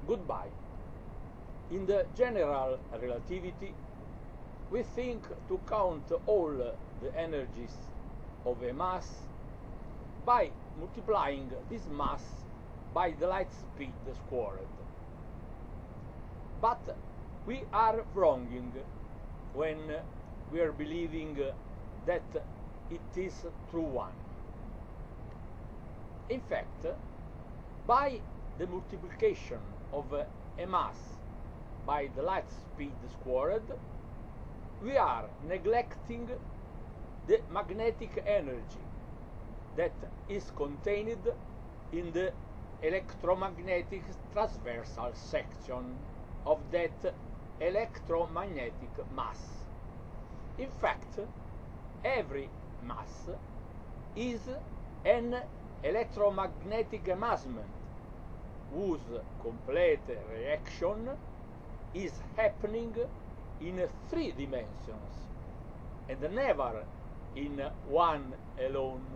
goodbye. In the general relativity, we think to count all the energies of a mass by multiplying this mass by the light speed squared. But we are wronging when we are believing that it is true one. In fact, by the multiplication of a mass by the light speed squared, we are neglecting the magnetic energy that is contained in the electromagnetic transversal section of that electromagnetic mass. In fact, every mass is an electromagnetic amassment whose complete reaction is happening in 3 dimensions and never in one alone,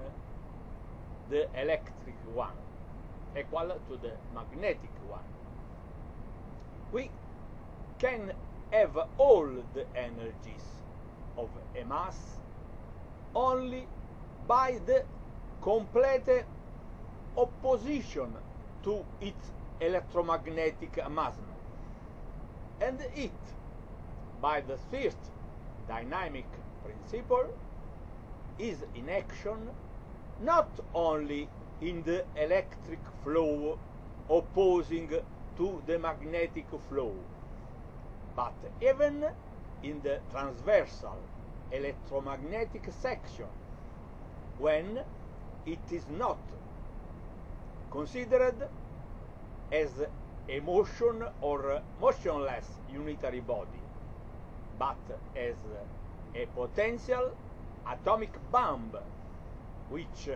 the electric one, equal to the magnetic one. We can have all the energies of a mass only by the complete opposition to its electromagnetic amassment, and it, by the first dynamic principle, is in action not only in the electric flow opposing to the magnetic flow, but even in the transversal electromagnetic section, when it is not considered as a motion or motionless unitary body, but as a potential atomic bomb which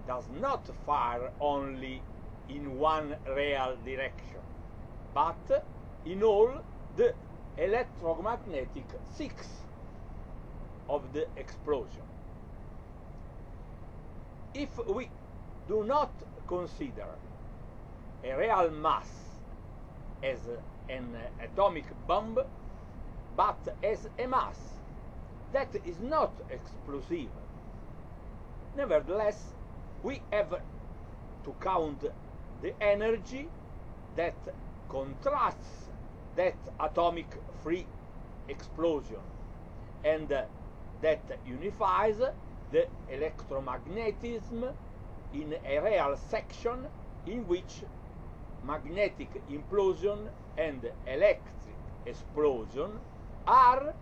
does not fire only in one real direction, but in all the electromagnetic 6 of the explosion. If we do not consider a real mass as an atomic bomb, but as a mass that is not explosive, nevertheless, we have to count the energy that contrasts that atomic free explosion and that unifies the electromagnetism in a real section in which magnetic implosion and electric explosion are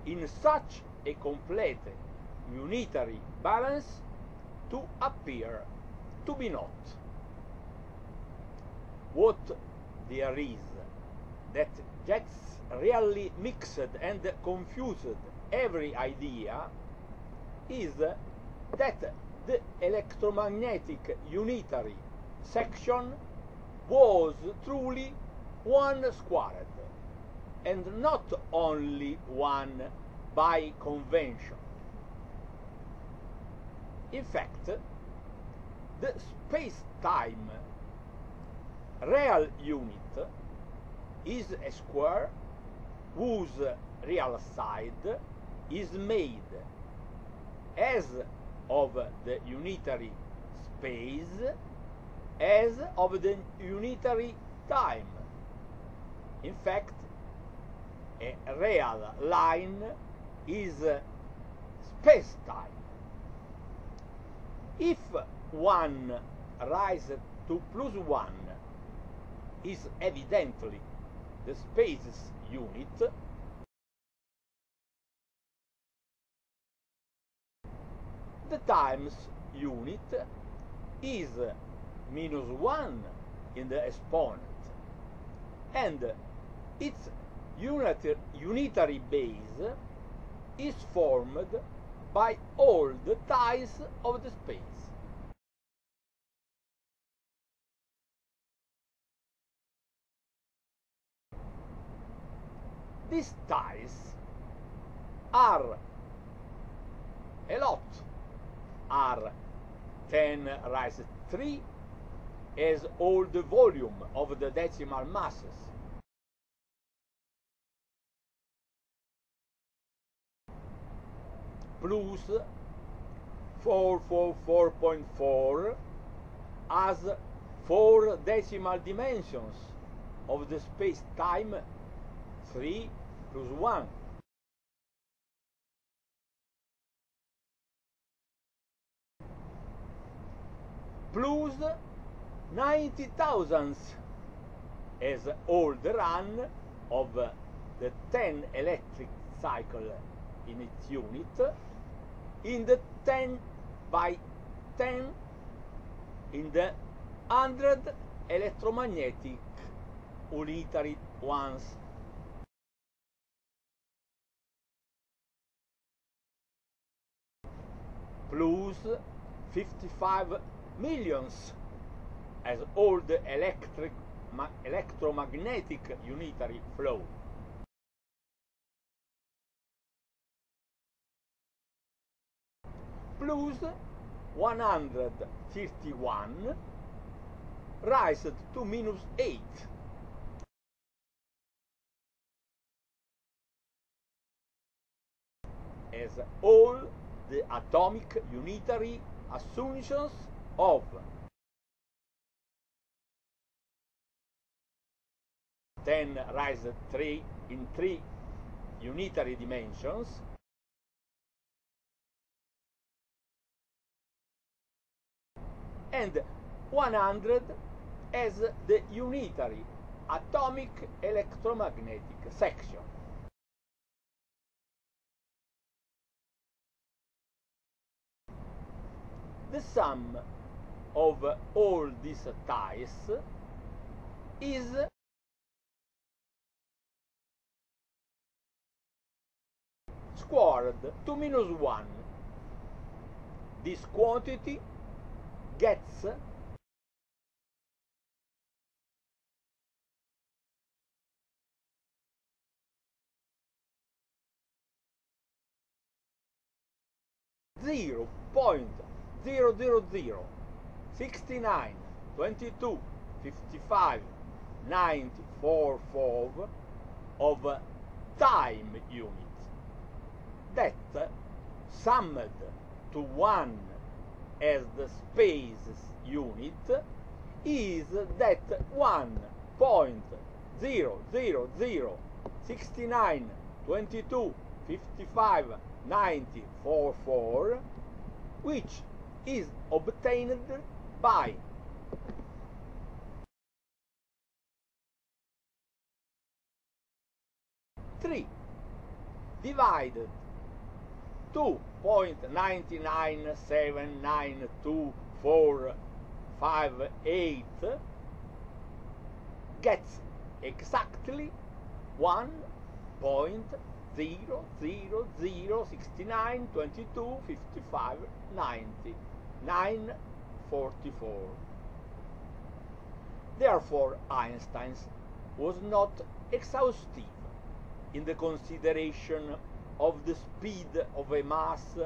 in such a complete unitary balance to appear to be not. What there is that gets really mixed and confused every idea is that the electromagnetic unitary section was truly one squared, and not only one by convention. In fact, the space-time real unit is a square whose real side is made as of the unitary space as of the unitary time. In fact, a real line is space-time. If 1 raised to +1 is evidently the space's unit, the time's unit is -1 in the exponent, and its unitary base is formed by all the ties of the space. These ties are a lot, are 10⁻³ as all the volume of the decimal masses. Plus 444.4 has 4 decimal dimensions of the space-time 3 plus 1. Plus 90,000 as all the run of the 10 electric cycle in its unit in the 10 by 10 in the 100 electromagnetic unitary ones. Plus 55 millions as all the electromagnetic unitary flow. Plus 131 raised to minus 8. As all the atomic unitary assumptions of 10 raised 3 in 3 unitary dimensions, and 100 as the unitary atomic electromagnetic section. The sum of all these ties is squared to minus 1. This quantity gets (0.0006922559044 of time unit that summed to 1 as the space unit is that 1.0006922559044, which is obtained by three divided 2.9979245 gets exactly 1.00069225590,944. Therefore, Einstein was not exhaustive in the consideration of the speed of a mass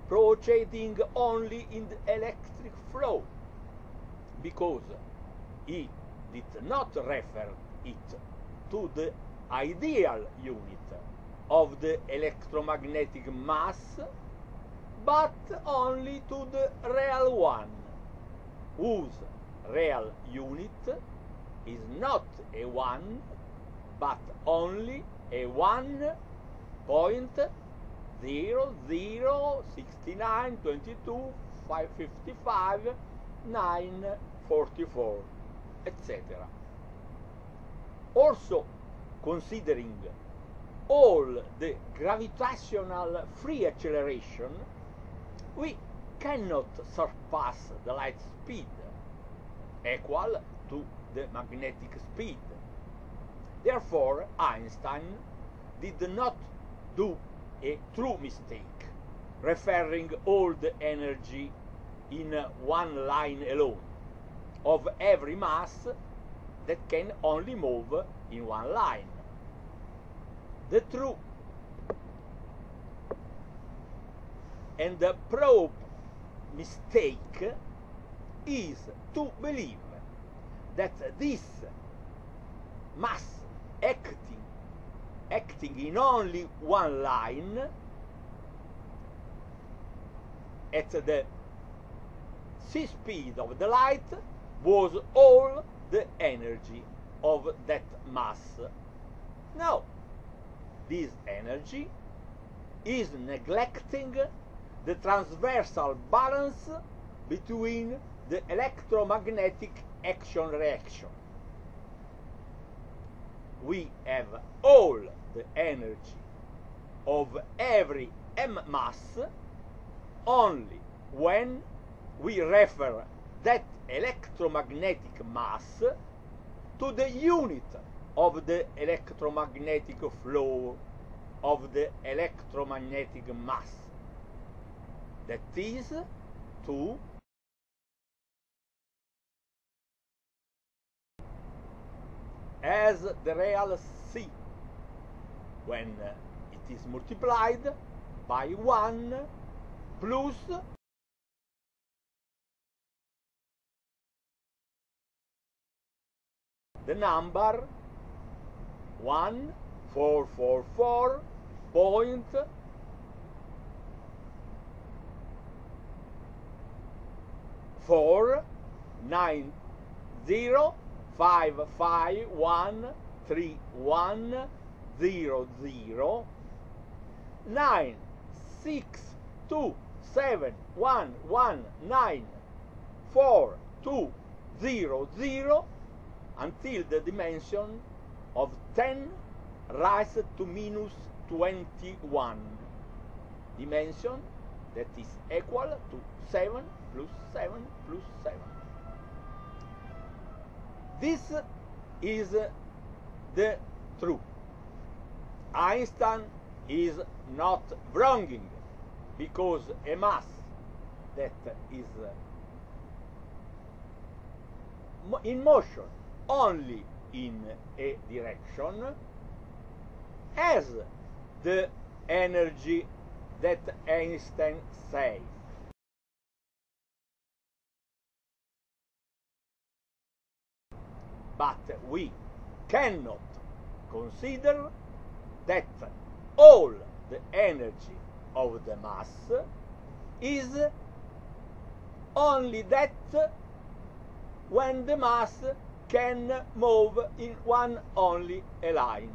proceeding only in the electric flow, because he did not refer it to the ideal unit of the electromagnetic mass, but only to the real one, whose real unit is not a 1, but only a 1.0006922559044, etc. Also, considering all the gravitational free acceleration, we cannot surpass the light speed, equal to the magnetic speed. Therefore, Einstein did not do a true mistake, referring all the energy in one line alone, of every mass that can only move in one line. The true and probe mistake is to believe that this mass acting in only one line at the c speed of the light was all the energy of that mass. Now, this energy is neglecting the transversal balance between the electromagnetic action-reaction. We have all the energy of every m mass only when we refer that electromagnetic mass to the unit of the electromagnetic flow of the electromagnetic mass, that is 2 as the real C when it is multiplied by 1 plus the number 4,9,0,5,1,3,1,0,0,9,6,2,7,1,9,4,2,0,0 until the dimension of 10 raised to minus 21 dimension, that is equal to 7 plus 7 plus 7. This is the truth. Einstein is not wronging, because a mass that is in motion only in a direction has the energy that Einstein says. But we cannot consider that all the energy of the mass is only that when the mass can move in one only a line.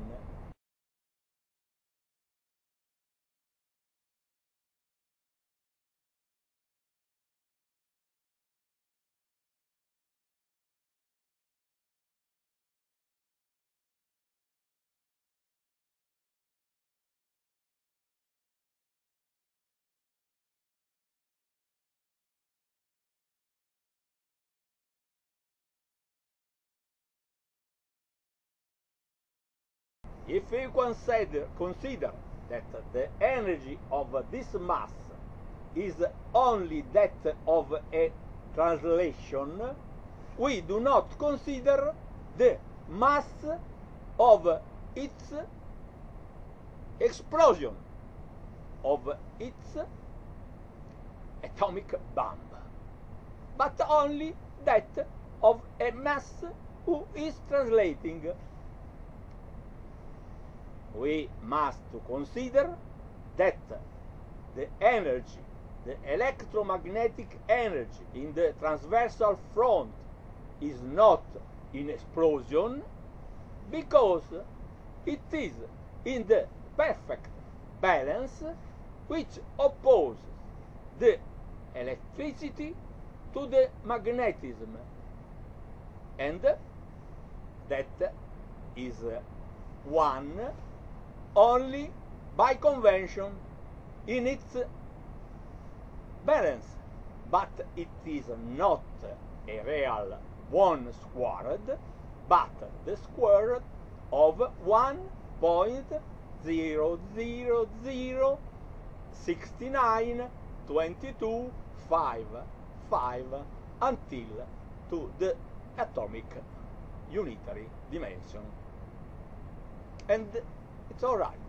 If we consider that the energy of this mass is only that of a translation, we do not consider the mass of its explosion, of its atomic bomb, but only that of a mass who is translating. We must consider that the energy, the electromagnetic energy in the transversal front is not in explosion, because it is in the perfect balance which opposes the electricity to the magnetism, and that is one only by convention in its balance, but it is not a real 1 squared, but the square of 1.000692255 until to the atomic unitary dimension. And it's all right.